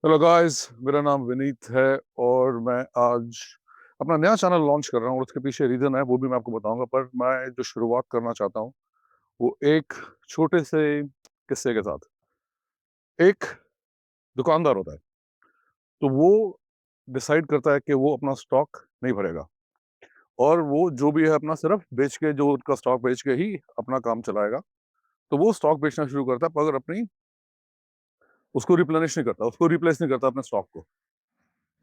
Hello guys, मेरा नाम विनीत है और मैं आज अपना नया चैनल लॉन्च कर रहा हूँ और उसके पीछे रीज़न है, वो भी मैं आपको बताऊंगा। पर मैं जो शुरुआत करना चाहता हूँ वो एक छोटे से किस्से के साथ। एक दुकानदार होता है, तो वो डिसाइड करता है कि वो अपना स्टॉक नहीं भरेगा और वो जो भी है अपना सिर्फ बेच के, जो उसका स्टॉक बेच के ही अपना काम चलाएगा। तो वो स्टॉक बेचना शुरू करता है, मगर अपनी उसको रिप्लेनिश नहीं करता, उसको रिप्लेस नहीं करता अपने स्टॉक को।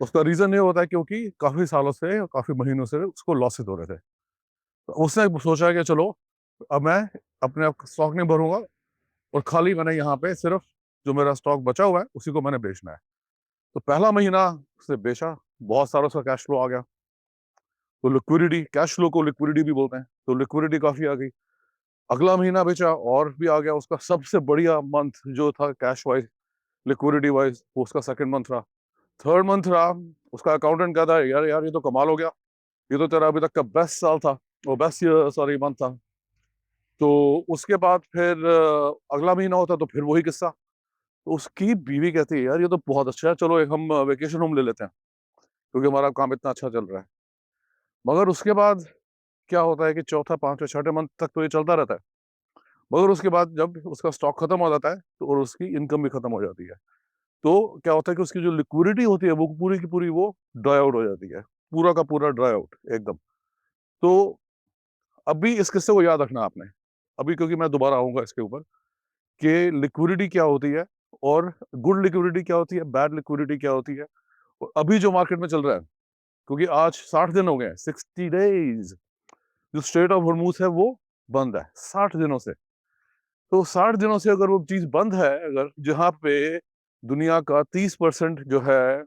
उसका रीज़न ये होता है क्योंकि काफ़ी सालों से, काफ़ी महीनों से उसको लॉसेस हो रहे थे। तो उसने सोचा कि चलो, अब मैं अपने आप स्टॉक नहीं भरूँगा और खाली मैंने यहाँ पे सिर्फ़ जो मेरा स्टॉक बचा हुआ है, उसी को मैंने बेचना है। तो पहला महीना उसने बेचा, बहुत सारा उसका कैश फ्लो आ गया। तो लिक्विडिटी, कैश फ्लो को लिक्विडिटी भी बोलते हैं, तो लिक्विडिटी काफ़ी आ गई। अगला महीना बेचा और भी आ गया। उसका सबसे बढ़िया मंथ जो था कैश वाइज़, लिक्विडिटी वाइज़, वो उसका सेकंड मंथ रहा। थर्ड मंथ रहा, उसका अकाउंटेंट कहता है, "यार यार, ये तो कमाल हो गया। ये तो तेरा अभी तक का बेस्ट साल था, वो बेस्ट ईयर, सॉरी, मंथ था।" तो उसके बाद फिर अगला महीना होता तो फिर वही किस्सा। तो उसकी बीवी कहती है, "यार, ये तो बहुत अच्छा है, चलो एक हम वेकेशन होम ले लेते हैं, क्योंकि हमारा काम इतना अच्छा चल रहा है।" मगर उसके बाद क्या होता है कि चौथा, पाँचवें, छठे मंथ तक तो ये चलता रहता है। मगर उसके बाद जब उसका स्टॉक खत्म हो जाता है, तो और उसकी इनकम भी खत्म हो जाती है। तो क्या होता है कि उसकी जो लिक्विडिटी होती है, वो पूरी की पूरी वो ड्राई आउट हो जाती है। पूरा का पूरा ड्राई आउट एकदम। तो अभी इस किस्से को याद रखना आपने। अभी क्योंकि मैं दोबारा आऊँगा इसके ऊपर कि लिक्विडिटी क्या होती है और गुड लिक्विडिटी क्या होती है, बैड लिक्विडिटी क्या होती है और अभी जो मार्केट में चल रहा है, क्योंकि आज 60 दिन हो गए हैं, 60 डेज़, जो स्ट्रेट ऑफ हॉर्मूज़ है वो बंद है 60 दिनों से। तो 60 दिनों से अगर वो चीज़ बंद है, अगर जहाँ पे दुनिया का 30% जो है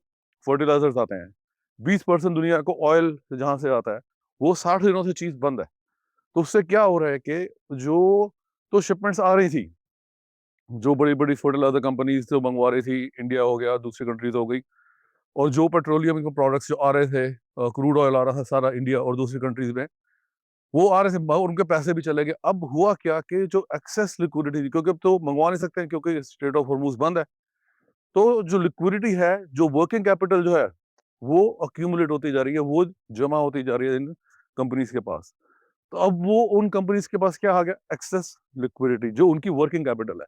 फर्टिलाइज़र्स आते हैं, 20% दुनिया को ऑयल जहाँ से आता है, वो 60 दिनों से चीज़ बंद है। तो उससे क्या हो रहा है कि जो तो शिपमेंट्स आ रही थी, जो बड़ी-बड़ी फर्टिलाइज़र कंपनीज़ जो मंगवा रही थी, इंडिया हो गया, दूसरी कंट्रीज़ हो गई, और जो पेट्रोलियम के प्रोडक्ट्स जो आ रहे थे, क्रूड ऑयल आ रहा था सारा इंडिया और दूसरी कंट्रीज़ में, वो आ रहे थे, और उनके पैसे भी चले गए। अब हुआ क्या कि जो एक्सेस लिक्विडिटी थी, क्योंकि अब तो मंगवा नहीं सकते हैं क्योंकि स्ट्रेट ऑफ हॉर्मूज़ बंद है। तो जो लिक्विडिटी है, जो वर्किंग कैपिटल जो है, वो अक्यूमुलेट होती जा रही है, वो जमा होती जा रही है इन कंपनीज़ के पास। तो अब वो उन कंपनीज़ के पास क्या आ गया? एक्सेस लिक्विडिटी, जो उनकी वर्किंग कैपिटल है।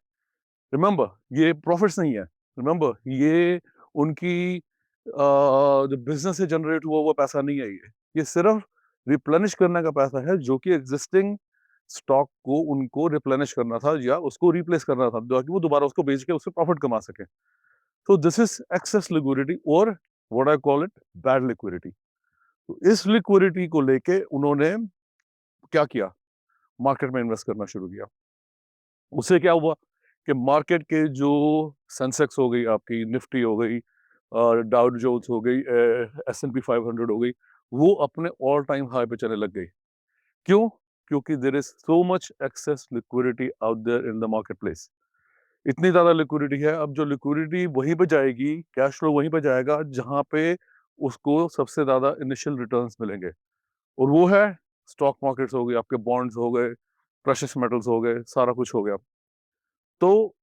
रिमेंबर, ये प्रॉफिट्स नहीं है। रिमेंबर, ये उनकी जो बिज़नेस से जनरेट हुआ हुआ पैसा नहीं है ये। ये सिर्फ़ रिप्लेनिश करने का पैसा है, जो कि एक्जिस्टिंग स्टॉक को उनको रिप्लेनिश करना था या उसको रिप्लेस करना था, ताकि वो दोबारा उसको बेच के उससे प्रॉफिट कमा सकें। So this is excess liquidity और what I call it bad liquidity। तो इस लिक्विडिटी को लेके उन्होंने क्या किया? मार्केट में इन्वेस्ट करना शुरू किया। उससे क्या हुआ कि मार्केट के जो सेंसेक्स हो गई, आपकी निफ्टी हो गई और डाउ जोन्स हो गई, S&P 500 हो गई, वो अपने ऑल टाइम हाई पे चलने लग गई। क्यों? क्योंकि there is so much excess liquidity out there in the market place. इतनी ज़्यादा लिक्विडिटी है, अब जो लिक्विडिटी वहीं पे जाएगी, कैश फ्लो वहीं पे जाएगा जहाँ पे उसको सबसे ज़्यादा इनिशियल रिटर्न्स मिलेंगे, और वो है स्टॉक मार्केट्स हो गए, आपके बॉन्ड्स हो गए, प्रेशियस मेटल्स हो गए, सारा कुछ हो गया। तो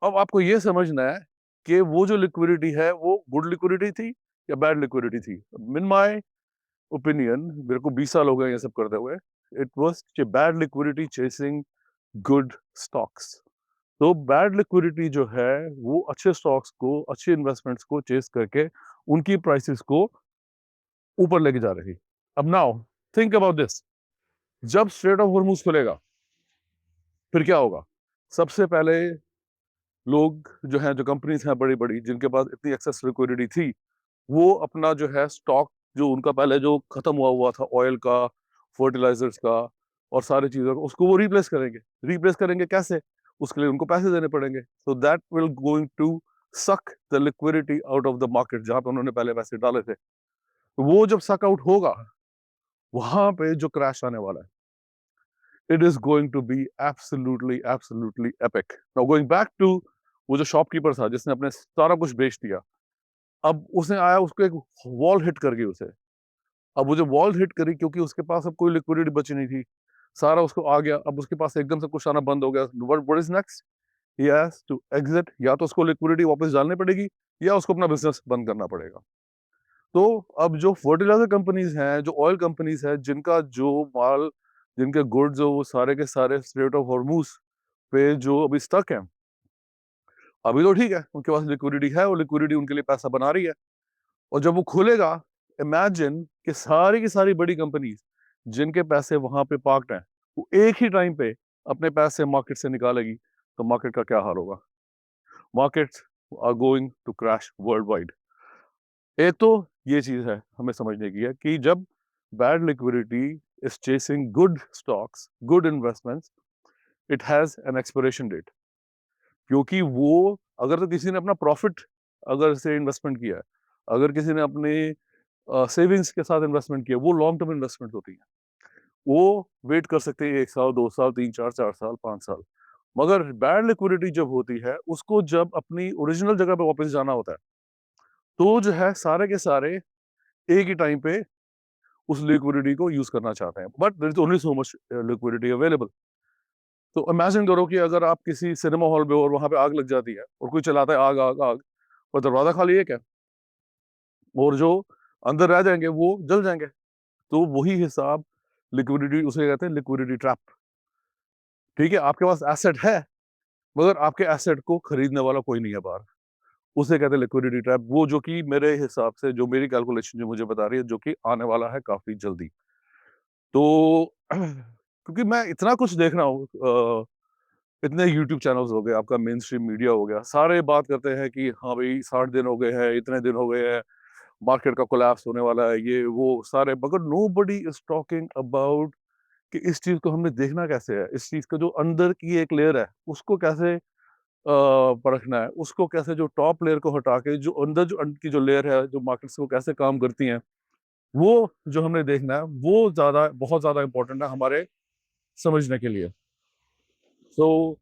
अब आपको ये समझना है कि वो जो लिक्विडिटी है, वो गुड लिक्विडिटी थी या बैड लिक्विडिटी थी? इन माय ओपिनियन, मेरे को 20 साल हो गए ये सब करते हुए, it was bad liquidity chasing good stocks. तो बैड लिक्विडिटी जो है, वो अच्छे स्टॉक्स को, अच्छे इन्वेस्टमेंट्स को चेस करके उनकी प्राइसेस को ऊपर लेके जा रही। अब नाउ थिंक अबाउट दिस, जब स्ट्रेट ऑफ हॉर्मूज खुलेगा, फिर क्या होगा? सबसे पहले लोग जो हैं, जो कंपनीज हैं बड़ी बड़ी, जिनके पास इतनी एक्सेस लिक्विडिटी थी, वो अपना जो है स्टॉक, जो उनका पहले जो खत्म हुआ हुआ था ऑयल का, फर्टिलाइजर्स का और सारी चीज़ों का, उसको वो रिप्लेस करेंगे। रिप्लेस करेंगे कैसे? उसके लिए उनको पैसे देने पड़ेंगे। So that will going to suck the liquidity out of the market, जहाँ पे उन्होंने पहले पैसे डाले थे। तो वो जब सक आउट होगा, वहाँ पे जो क्रैश आने वाला है, it is going to be absolutely absolutely epic. Now going back to वो जो शॉपकीपर था जिसने अपने सारा कुछ बेच दिया। अब उसने आया, उसको एक वॉल हिट कर गई उसे। अब वो जो वॉल हिट करी, क्योंकि उसके पास अब कोई लिक्विडिटी बची नहीं थी, सारा उसको आ गया। अब उसके पास एकदम से कुछ आना बंद हो गया। What what is next? He has to exit, या तो उसको लिक्विडिटी वापस डालनी पड़ेगी या उसको अपना बिजनेस बंद करना पड़ेगा। तो अब जो फर्टिलाइजर कंपनीज हैं, जो ऑयल कंपनीज हैं, जिनका जो माल, जिनके गुड्स जो वो सारे के सारे स्ट्रेट ऑफ हॉर्मूज पे जो अभी स्टक है, अभी तो ठीक है, उनके पास लिक्विडिटी है, वो लिक्विडिटी उनके लिए पैसा बना रही है। और जब वो खुलेगा, इमेजिन कि सारी की सारी बड़ी कंपनीज जिनके पैसे वहां पे पार्क्ड हैं, वो एक ही टाइम पे अपने पैसे मार्केट से निकालेगी, तो मार्केट का क्या हाल होगा? Markets are going to crash worldwide. एक तो ये चीज है हमें समझने की है कि जब bad liquidity is chasing good stocks, good investments, it has an expiration date. क्योंकि वो, अगर तो किसी ने अपना प्रॉफिट अगर से इन्वेस्टमेंट किया है, अगर किसी ने अपने सेविंग्स के साथ इन्वेस्टमेंट किया, वो लॉन्ग टर्म इन्वेस्टमेंट होती है। वो वेट कर सकते हैं 1 साल, 2 साल, 3, 4, 4 साल, 5 साल। मगर बैड लिक्विडिटी जब होती है, उसको जब अपनी ओरिजिनल जगह पे वापस जाना होता है, तो जो है सारे के सारे एक ही टाइम पे उस लिक्विडिटी को यूज करना चाहते हैं, but there is only so much liquidity available. तो इमेजिन करो कि अगर आप किसी सिनेमा हॉल में और वहां पे आग लग जाती है और कोई चलाता है आग आग आग, और दरवाजा खाली एक है, और जो अंदर रह जाएंगे वो जल जाएंगे। तो वही हिसाब लिक्विडिटी, उसे कहते हैं लिक्विडिटी ट्रैप। ठीक है, आपके पास एसेट है, मगर आपके एसेट को खरीदने वाला कोई नहीं है बाहर, उसे कहते हैं लिक्विडिटी ट्रैप। वो जो कि मेरे हिसाब से, जो मेरी कैलकुलेशन जो मुझे बता रही है, जो कि आने वाला है काफी जल्दी। तो क्योंकि मैं इतना कुछ देख रहा हूँ, इतने यूट्यूब चैनल्स हो गए, आपका मेन स्ट्रीम मीडिया हो गया, सारे बात करते हैं कि हाँ भाई 60 दिन हो गए हैं, इतने दिन हो गए हैं, मार्केट का कोलैप्स होने वाला है, ये वो सारे, मगर नोबडी इज टॉकिंग अबाउट कि इस चीज को हमने देखना कैसे है, इस चीज का जो अंदर की एक लेयर है उसको कैसे परखना है, उसको कैसे, जो टॉप लेयर को हटा के जो अंदर जो की जो लेयर है, जो मार्केट्स को कैसे काम करती हैं, वो जो हमने देखना है, वो ज्यादा, बहुत ज्यादा इंपॉर्टेंट है हमारे समझने के लिए। सो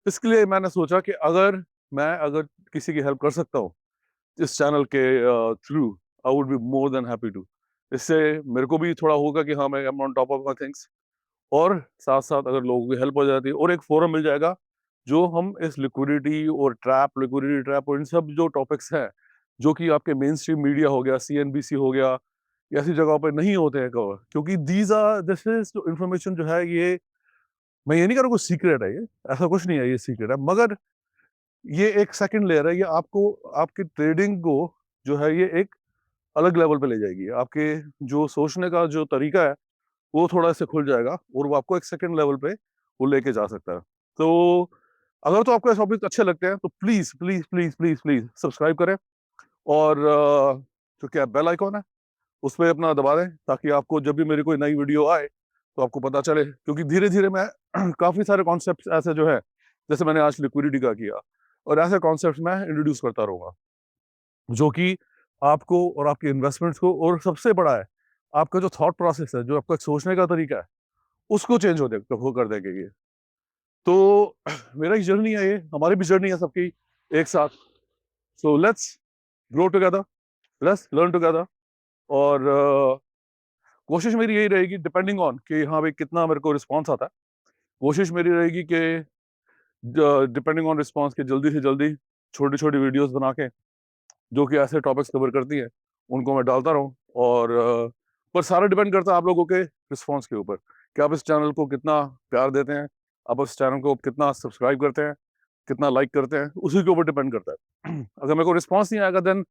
इसके लिए मैंने सोचा कि अगर किसी की हेल्प कर सकता हूँ इस चैनल के through, I would be more than happy to. इससे मेरे को भी थोड़ा होगा कि हाँ, मैं am on top of my things, और साथ साथ अगर लोगों की हेल्प हो जाती है और एक फोरम मिल जाएगा, जो हम इस लिक्विडिटी और ट्रैप, लिक्विडिटी ट्रैप और इन सब जो टॉपिक्स हैं, जो कि आपके मेन स्ट्रीम मीडिया हो गया, सीएनबीसी हो गया, ऐसी जगहों पर नहीं होते हैं कवर, क्योंकि दीज आर, दिस इज जो इन्फॉर्मेशन जो है, ये मैं ये नहीं कह रहा कुछ सीक्रेट है, ये ऐसा कुछ नहीं है, ये सीक्रेट है, मगर ये एक सेकंड लेयर है, ये आपको, आपकी ट्रेडिंग को जो है, ये एक अलग लेवल पे ले जाएगी। आपके जो सोचने का जो तरीका है, वो थोड़ा इससे खुल जाएगा, और वो आपको एक सेकंड लेवल पे वो लेके जा सकता है। तो अगर तो आपको ऐसे टॉपिक अच्छे लगते हैं, तो please please please please please subscribe करें, और जो क्या बेल आइकॉन है, उस पर अपना दबा दें, ताकि आपको जब भी मेरी कोई नई वीडियो आए तो आपको पता चले। क्योंकि धीरे धीरे मैं काफी सारे कॉन्सेप्ट ऐसे जो है, जैसे मैंने आज लिक्विडिटी का किया, और ऐसे कॉन्सेप्ट मैं इंट्रोड्यूस करता रहूंगा, जो कि आपको और आपके इन्वेस्टमेंट्स को, और सबसे बड़ा है आपका जो थॉट प्रोसेस है, जो आपका सोचने का तरीका है, उसको चेंज हो कर देंगे ये। तो मेरा एक जर्नी है, ये हमारी भी जर्नी है सबकी एक साथ। So let's grow together, let's learn together. और कोशिश मेरी यही रहेगी, डिपेंडिंग ऑन कि हाँ भाई कितना मेरे को रिस्पॉन्स आता है, कोशिश मेरी रहेगी कि डिपेंडिंग ऑन रिस्पॉन्स के जल्दी से जल्दी छोटी छोटी वीडियोस बना के, जो कि ऐसे टॉपिक्स कवर करती हैं, उनको मैं डालता रहूं। और पर सारा डिपेंड करता है आप लोगों के रिस्पॉन्स के ऊपर, कि आप इस चैनल को कितना प्यार देते हैं, आप इस चैनल को कितना सब्सक्राइब करते हैं, कितना लाइक करते हैं, उसी के ऊपर डिपेंड करता है। अगर मेरे को रिस्पॉन्स नहीं आएगा, then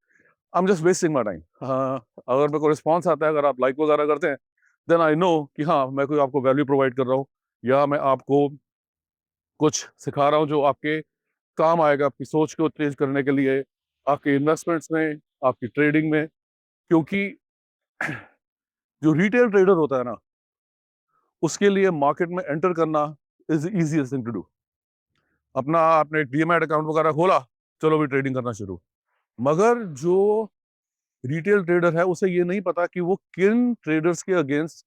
I am just wasting my time. अगर मेरे को रिस्पॉन्स आता है, अगर आप लाइक वगैरह करते हैं, देन आई नो कि हाँ, मैं कोई आपको वैल्यू प्रोवाइड कर रहा हूँ, या मैं आपको कुछ सिखा रहा हूँ जो आपके काम आएगा, आपकी सोच को तेज करने के लिए, आपके इन्वेस्टमेंट्स में, आपकी ट्रेडिंग में। क्योंकि जो रिटेल ट्रेडर होता है ना, उसके लिए मार्केट में एंटर करना is easiest thing to do. अपना आपने डीमैट अकाउंट वगैरह खोला, चलो भी ट्रेडिंग करना शुरू। मगर जो रिटेल ट्रेडर है, उसे ये नहीं पता कि वो किन ट्रेडर्स के अगेंस्ट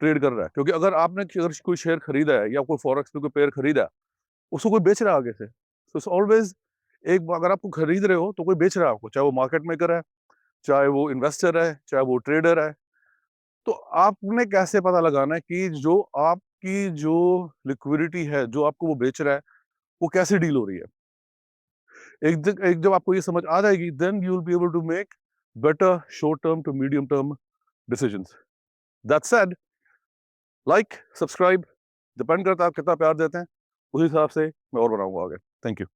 ट्रेड कर रहा है। क्योंकि अगर कोई शेयर खरीदा है, या कोई फॉरेक्स में कोई पेयर खरीदा है, उसको कोई बेच रहा है आगे से, तो इट्स ऑलवेज, एक अगर आपको खरीद रहे हो तो कोई बेच रहा है आपको, चाहे वो मार्केट मेकर है, चाहे वो इन्वेस्टर है, चाहे वो ट्रेडर है। तो आपने कैसे पता लगाना है कि जो आपकी जो लिक्विडिटी है, जो आपको वो बेच रहा है, वो कैसे डील हो रही है। एक जब आपको ये समझ आ जाएगी, then you will be able to make better short term to medium term decisions. That said, like, subscribe, depend करता है आप कितना प्यार देते हैं, उस हिसाब से मैं और बनाऊंगा आगे। Thank you.